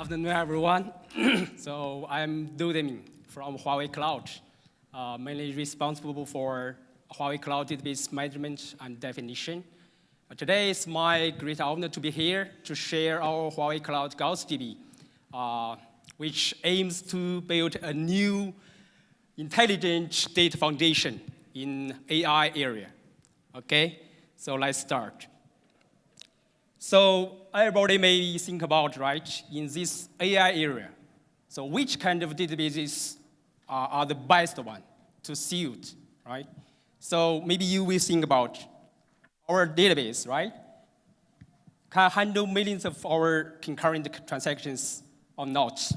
afternoon, everyone. So I'm Deming Dou from Huawei Cloud, mainly responsible for Huawei Cloud database management and definition. Today is my great honor to be here to share our Huawei Cloud GaussDB, which aims to build a new intelligent data foundation in AI area. Okay, so let's start. So everybody may think about, right, in this AI area, so which kind of databases are the best one to suit, right? So maybe you will think about our database, right? Can handle millions of our concurrent transactions or not,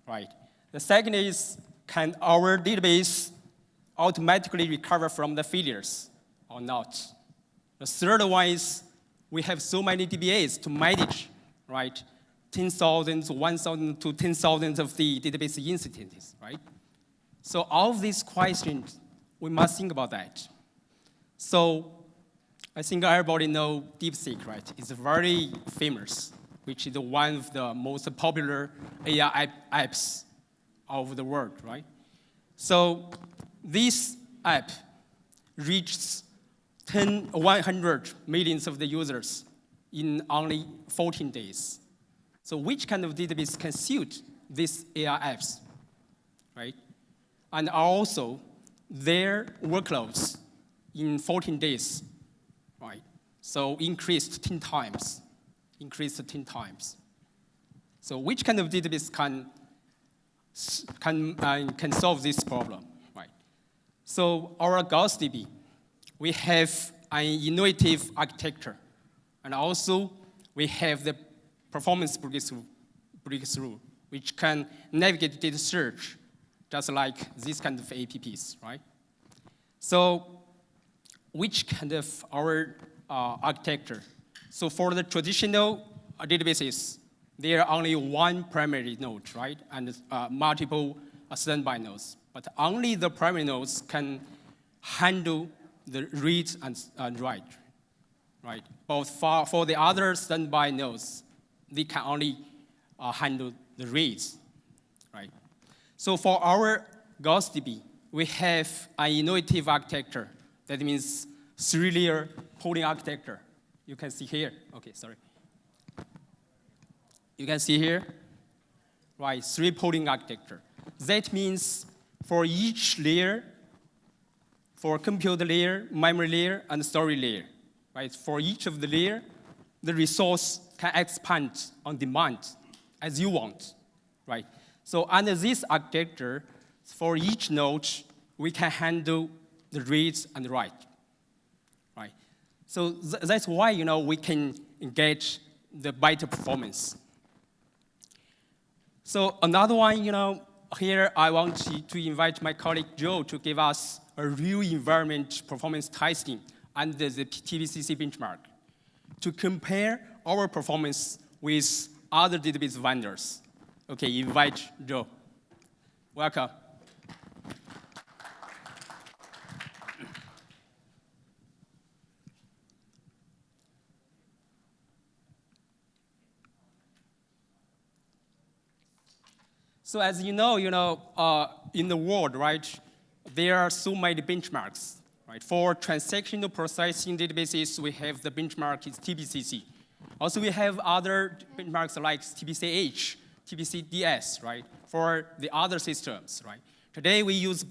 right? The second is, can our database automatically recover from the failures or not? The third one is, we have so many DBAs to manage, right? 10,000, 1,000 to 10,000 of the database instances, right? So all of these questions, we must think about that. So I think everybody knows DeepSeek, right? It's very famous, which is one of the most popular AI apps of the world, right? So this app reaches 100 millions of the users in only 14 days. So which kind of database can suit these AI apps, right? And also their workloads in 14 days, right? So increased 10 times. So which kind of database can solve this problem, right? So our GaussDB, we have an innovative architecture, and also we have the performance breakthrough, which can navigate data search, just like these kind of apps, right? So which kind of our architecture? So for the traditional databases, there are only one primary node, right? And multiple standby nodes. But only the primary nodes can handle the read and write, right? But for the other standby nodes, they can only handle the reads, right? So for our GaussDB, we have an innovative architecture. That means three-layer polling architecture. You can see here. Okay, sorry. You can see here, right? Three polling architecture. That means for each layer, for compute layer, memory layer, and storage layer, right? For each of the layer, the resource can expand on demand as you want, right? So under this architecture, for each node, we can handle the reads and write, right? So that's why, we can get the better performance. So another one, here I want to invite my colleague Joe to give us a real environment performance testing under the TBCC benchmark to compare our performance with other database vendors. Okay, invite Joe. Welcome. So as you know, in the world, right, there are so many benchmarks, right? For transactional processing databases, we have the benchmark is TBCC. Also, we have other benchmarks like TBCH, TBCDS, right? For the other systems, right? Today, we use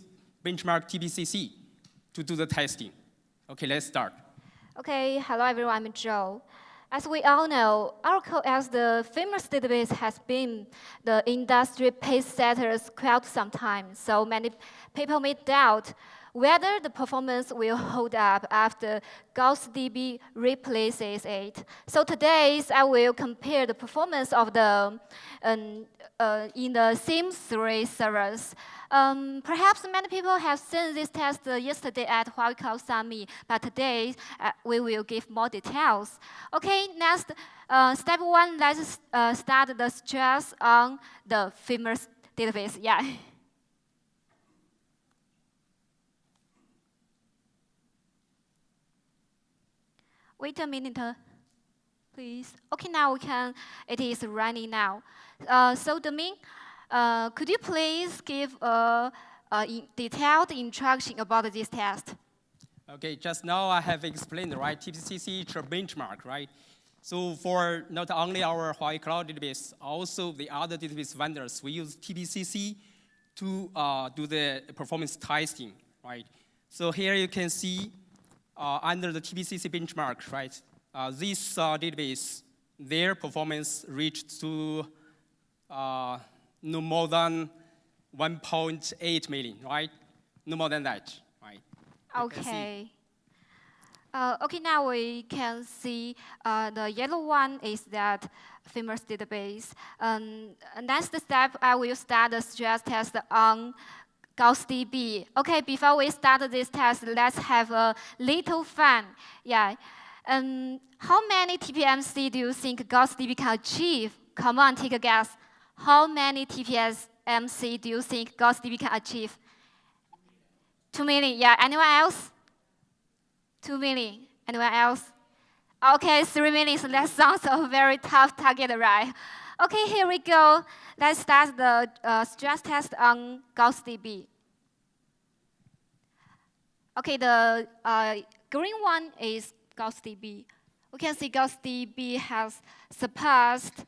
benchmark TBCC to do the testing. Okay, let's start. Okay, hello everyone, I'm Joe. As we all know, Oracle as the famous database has been the industry pace setters quite some time, so many people may doubt whether the performance will hold up after GaussDB replaces it. So today, I will compare the performance of the in the same three servers. Perhaps many people have seen this test yesterday at Huawei Cloud Summit, but today we will give more details. Okay, next, step one, let's start the stress on the famous database. Yeah. Wait a minute, please. Okay, now it is running now. So Deming, could you please give a detailed instruction about this test? Okay, just now I have explained, right? TPCC is a benchmark, right? So for not only our Huawei Cloud database, also the other database vendors, we use TPCC to do the performance testing, right? So here you can see under the TPCC benchmark, right? This database, their performance reached to no more than 1.8 million, right? No more than that, right? Okay. Okay, now we can see the yellow one is that famous database. Next step, I will start the stress test on GaussDB. Okay, before we start this test, let's have a little fun. Yeah. How many TPMC do you think GaussDB can achieve? Come on, take a guess. How many TPMC do you think GaussDB can achieve? 2 million. Yeah. Anyone else? 2 million. Anyone else? Okay, 3 million. So that sounds a very tough target, right? Okay, here we go. Let's start the stress test on GaussDB. Okay, the green one is GaussDB. We can see GaussDB has surpassed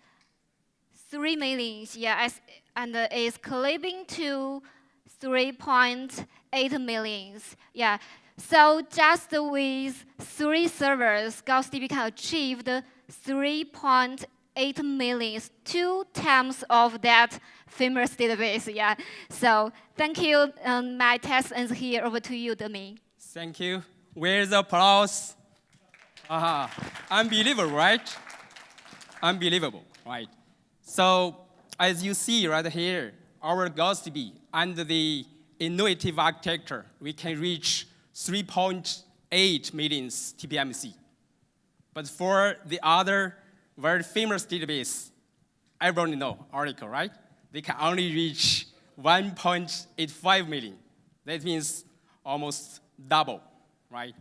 3 million, yeah, and is climbing to 3.8 million. Yeah. So just with 3 servers, GaussDB can achieve the 3.8 million, 2 times of that famous database. Yeah. So thank you. My test ends here. Over to you, Deming. Thank you. Where's the applause? Unbelievable, right? Unbelievable, right? So as you see right here, our GaussDB under the innovative architecture, we can reach 3.8 million TPMC. But for the other very famous database, everyone know Oracle, right? They can only reach 1.85 million. That means almost double, right?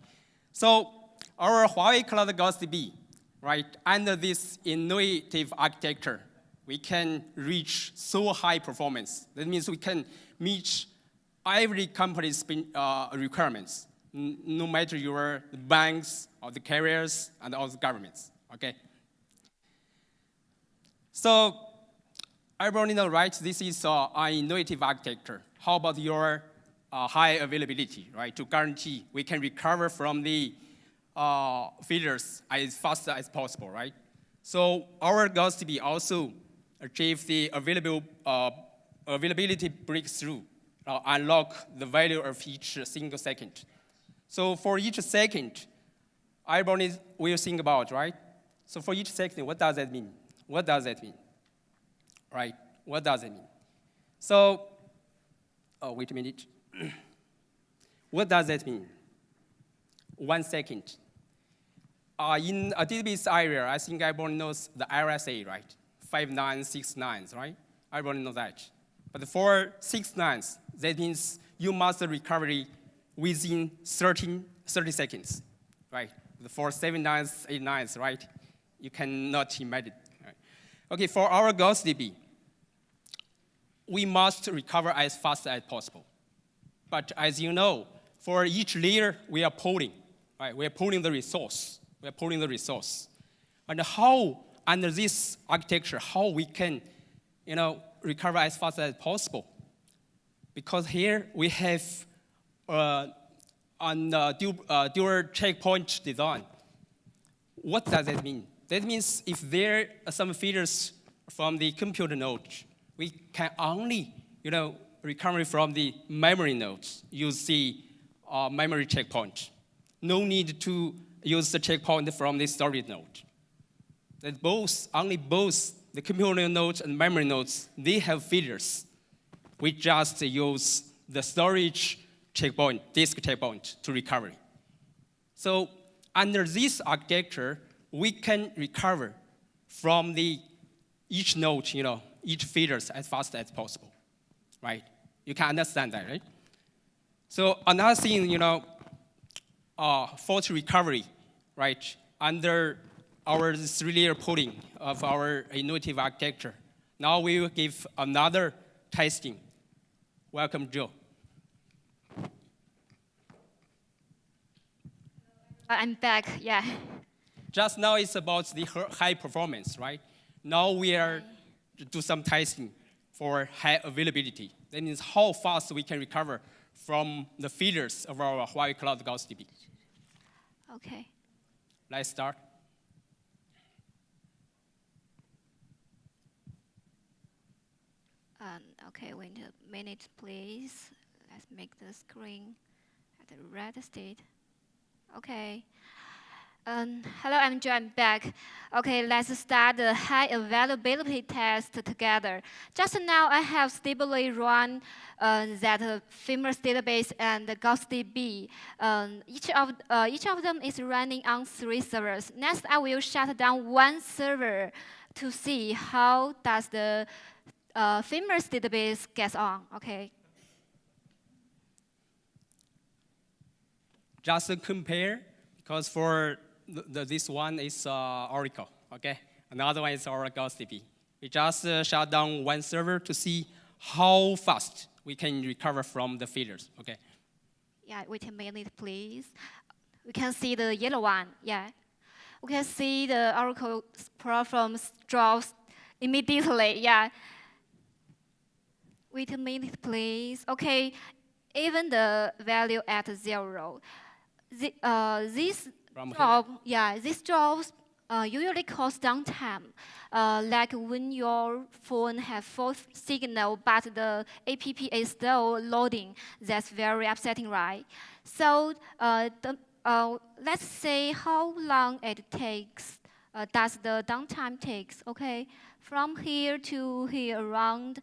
So our Huawei Cloud GaussDB, right, under this innovative architecture, we can reach so high performance. That means we can meet every company's requirements, no matter your banks or the carriers and all the governments, okay? So everyone knows, right, this is an innovative architecture. How about your high availability, right, to guarantee we can recover from the failures as fast as possible, right? So our GaussDB also achieved the availability breakthrough, unlock the value of each single second. So for each second, everyone will think about, right? So for each second, what does that mean? What does that mean? Right? What does it mean? So, wait a minute. What does that mean? 1 second. In a database area, I think everyone knows the RSA, right? 5969, right? Everyone knows that. But for 6 nines, that means you must recover within 30 seconds, right? For 7 nines, 8 nines, right? You cannot imagine. Right? Okay, for our GaussDB, we must recover as fast as possible. But as you know, for each layer, we are pulling, right? We are pulling the resource. We are pulling the resource. And how, under this architecture, how we can, recover as fast as possible? Because here we have dual checkpoint design. What does that mean? That means if there are some features from the computer node, we can only, recover from the memory nodes, use the memory checkpoint. No need to use the checkpoint from the storage node. That only both the computer nodes and memory nodes, they have features. We just use the storage checkpoint, disk checkpoint to recover. So under this architecture, we can recover from each node, each features as fast as possible, right? You can understand that, right? So another thing, fault recovery, right? Under our 3-layer pooling of our innovative architecture. Now we will give another testing. Welcome, Joe. I'm back, yeah. Just now it's about the high performance, right? Now we are to do some testing for high availability. That means how fast we can recover from the failures of our Huawei Cloud GaussDB. Okay. Let's start. Okay, wait a minute, please. Let's make the screen at the red state. Okay. Hello, I'm Joe. I'm back. Okay, let's start the high availability test together. Just now, I have stably run that famous database and the GaussDB. Each of them is running on 3 servers. Next, I will shut down 1 server to see how does the famous database gets on. Okay. Just to compare, because for this one is Oracle, okay? Another one is our GaussDB. We just shut down 1 server to see how fast we can recover from the failures, okay? Yeah, wait a minute, please. We can see the yellow one, yeah. We can see the Oracle performance drops immediately, yeah. Wait a minute, please. Okay, even the value at 0. This drops usually cause downtime, like when your phone has full signal but the app is still loading. That's very upsetting, right? So let's say how long it takes. Does the downtime takes? Okay, from here to here around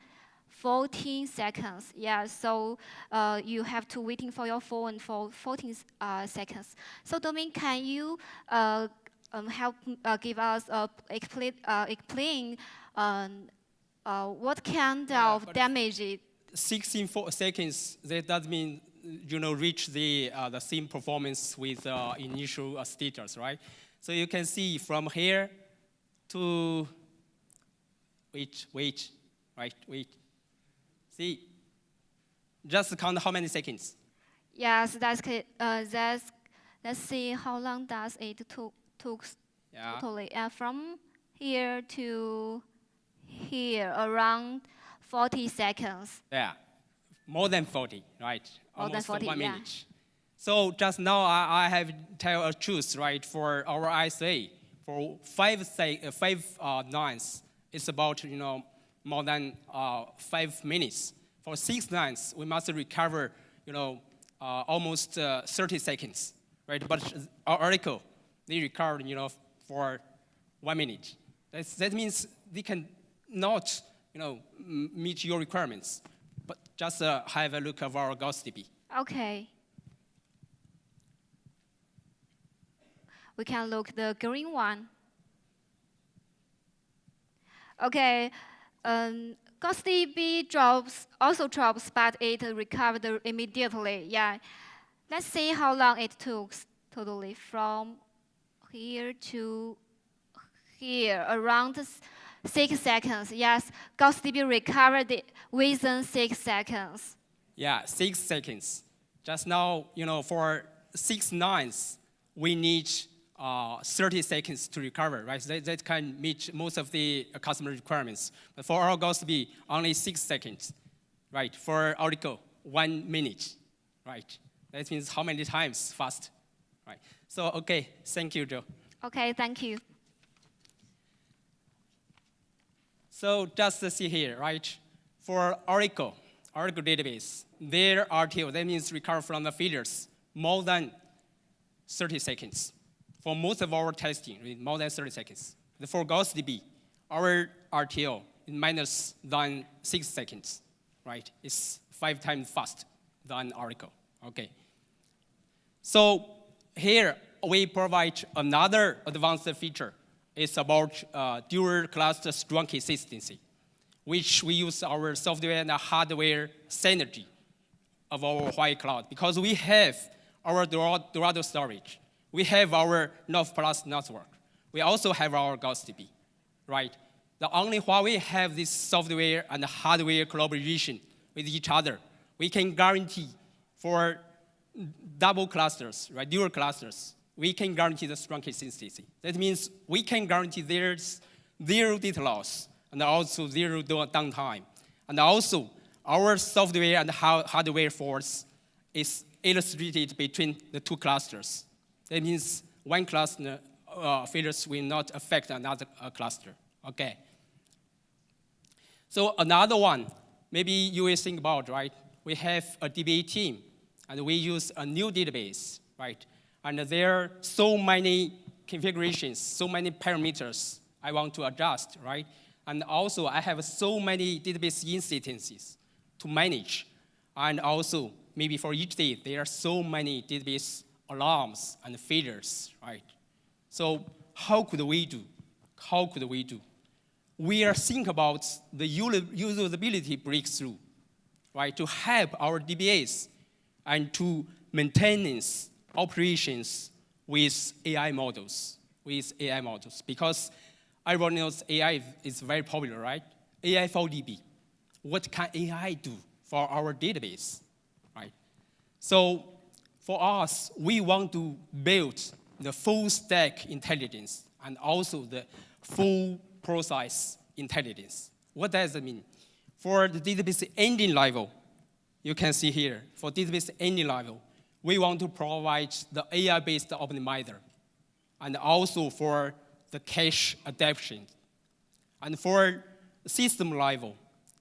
14 seconds. Yeah, so you have to waiting for your phone for 14 seconds. So Deming, can you help give us explain what kind of damage it? 16 seconds, that does mean reach the same performance with initial status, right? So you can see from here to wait, right, wait. See, just count how many seconds. Yes, let's see how long does it took totally. From here to here, around 40 seconds. Yeah, more than 40, right? More than 40, 1 yeah. minute. So just now I have tell a truth, right? For our ISA, for 5 nines, it's about more than 5 minutes. For 6 nines, we must recover, almost 30 seconds, right? But our Oracle, they recovered, for 1 minute. That means they can not, meet your requirements. But just have a look at our GaussDB. Okay. We can look the green one. Okay. GaussDB also drops, but it recovered immediately. Yeah. Let's see how long it took totally from here to here, around 6 seconds. Yes, GaussDB recovered it within 6 seconds. Yeah, 6 seconds. Just now, for 6 nines, we need 30 seconds to recover, right? That can meet most of the customer requirements. But for our GaussDB, only 6 seconds, right? For Oracle, 1 minute, right? That means how many times fast, right? So, okay, thank you, Joe. Okay, thank you. So just to see here, right? For Oracle database, their RTO, that means recover from the failures, more than 30 seconds. For most of our testing, more than 30 seconds. For GaussDB, our RTO is minus than 6 seconds, right? It's 5 times fast than Oracle, okay? So here we provide another advanced feature. It's about dual cluster strong consistency, which we use our software and hardware synergy of our Huawei Cloud, because we have our Dorado storage. We have our North Plus network. we also have our GaussDB, right? The only Huawei have this software and hardware collaboration with each other. We can guarantee for double clusters, right, dual clusters, we can guarantee the strong consistency. That means we can guarantee there's zero data loss and also zero downtime. And also, our software and hardware force is illustrated between the two clusters. That means one cluster failures will not affect another cluster, okay? So another one, maybe you will think about, right? We have a DBA team, and we use a new database, right? And there are so many configurations, so many parameters I want to adjust, right? And also, I have so many database instances to manage. And also, maybe for each day, there are so many database alarms and failures, right? So how could we do? How could we do? We are thinking about the usability breakthrough, right? To help our DBAs and to maintenance operations with AI models, because everyone knows AI is very popular, right? AI for DB. What can AI do for our database, right? So for us, we want to build the full stack intelligence and also the full process intelligence. What does it mean? For the database engine level, you can see here, for database engine level, we want to provide the AI-based optimizer, and also for the cache adaptation. And for system level,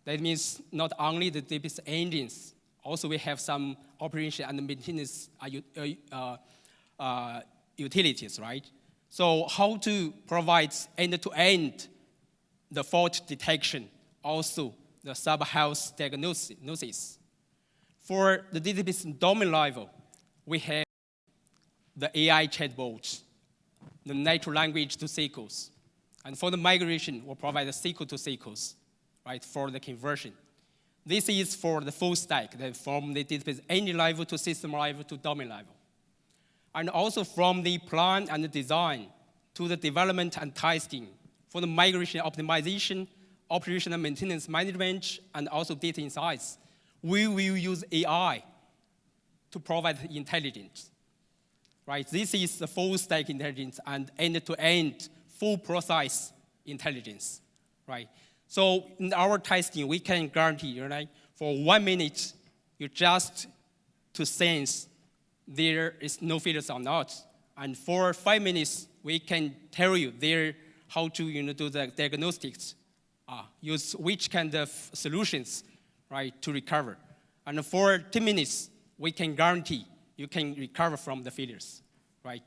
that means not only the database engines, also we have some operation and maintenance utilities, right? So how to provide end-to-end the fault detection, also the sub-health diagnosis. For the database domain level, we have the AI chatbots, the natural language to SQLs. And for the migration, we'll provide the SQL to SQLs, right, for the conversion. This is for the full stack, from the database engine level to system level to domain level. And also from the plan and the design to the development and testing, for the migration optimization, operational maintenance management, and also data insights, we will use AI to provide intelligence, right? This is the full stack intelligence and end-to-end full process intelligence, right? So in our testing, we can guarantee, right, for 1 minute, you just to sense there is no failures or not. And for 5 minutes, we can tell you there how to do the diagnostics, use which kind of solutions, right, to recover. And for 10 minutes, we can guarantee you can recover from the failures, right?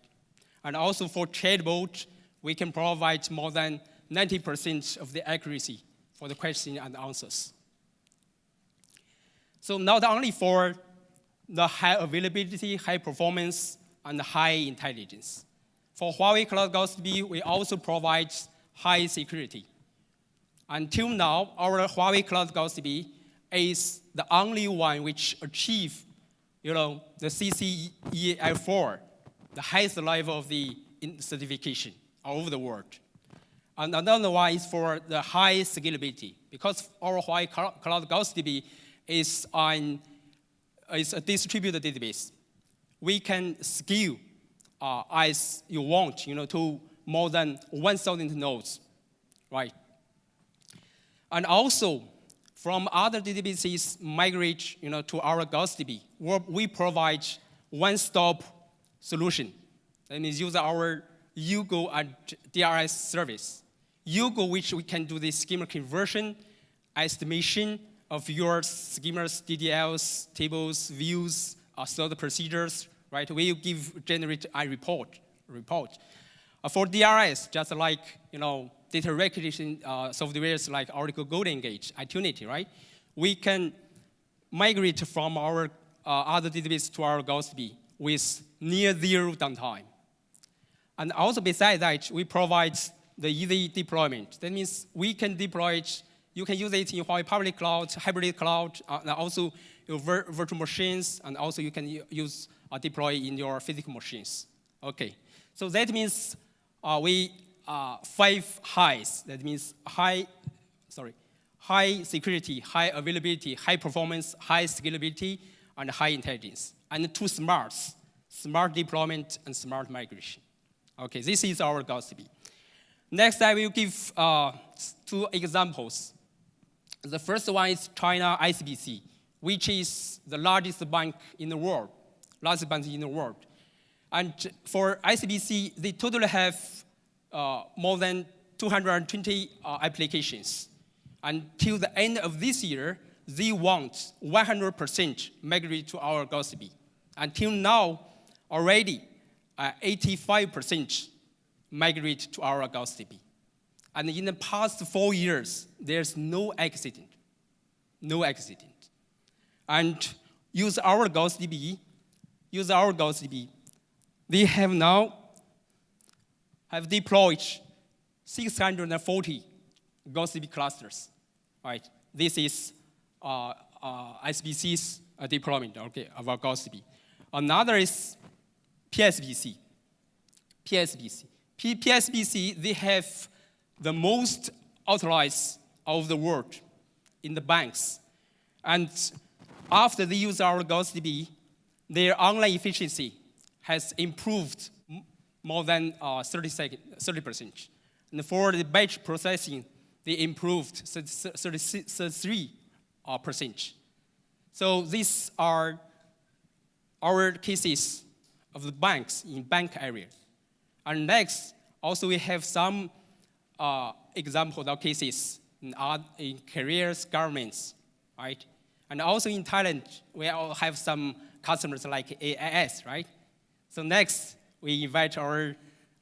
And also for chatbot, we can provide more than 90% of the accuracy for the question and answers. So not only for the high availability, high performance, and high intelligence. For Huawei Cloud GaussDB, we also provide high security. Until now, our Huawei Cloud GaussDB is the only one which achieved, the CCEL4, the highest level of the certification all over the world. And another one is for the high scalability, because our Huawei Cloud GaussDB is a distributed database. We can scale as you want, to more than 1,000 nodes, right? And also, from other databases migrate, to our GaussDB, where we provide one-stop solution. That means use our UGO and DRS service. UGO, which we can do the schema conversion, estimation of your schemas, DDLs, tables, views, stored procedures, right? We generate a report. For DRS, just like, data recognition softwares like Oracle Golden Gate, Itunity, right? We can migrate from our other database to our GaussDB with near zero downtime. And also besides that, we provide the easy deployment. That means we can deploy it, you can use it in Huawei public cloud, hybrid cloud, and also your virtual machines, and also you can deploy in your physical machines. Okay, so that means we 5 highs. That means high security, high availability, high performance, high scalability, and high intelligence. And 2 smarts, smart deployment and smart migration. Okay, this is our GaussDB. Next, I will give 2 examples. The first one is China ICBC, which is the largest bank in the world. And for ICBC, they totally have more than 220 applications. Until the end of this year, they want 100% migrate to our GaussDB. Until now, already 85% migrate to our GaussDB. And in the past 4 years, there's no accident. And use our GaussDB, they have now deployed 640 GaussDB clusters. Right? This is ICBC's deployment, okay, of our GaussDB. Another is PSBC. PSBC, they have the most authorized of the world in the banks. And after they use our GaussDB, their online efficiency has improved more than 30%. And for the batch processing, they improved 33%. So these are our cases of the banks in bank area. And next, also we have some examples of cases in careers, governments, right? And also in Thailand, we all have some customers like AIS, right? So next, we invite our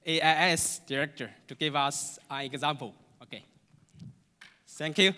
AIS director to give us an example. Okay. Thank you.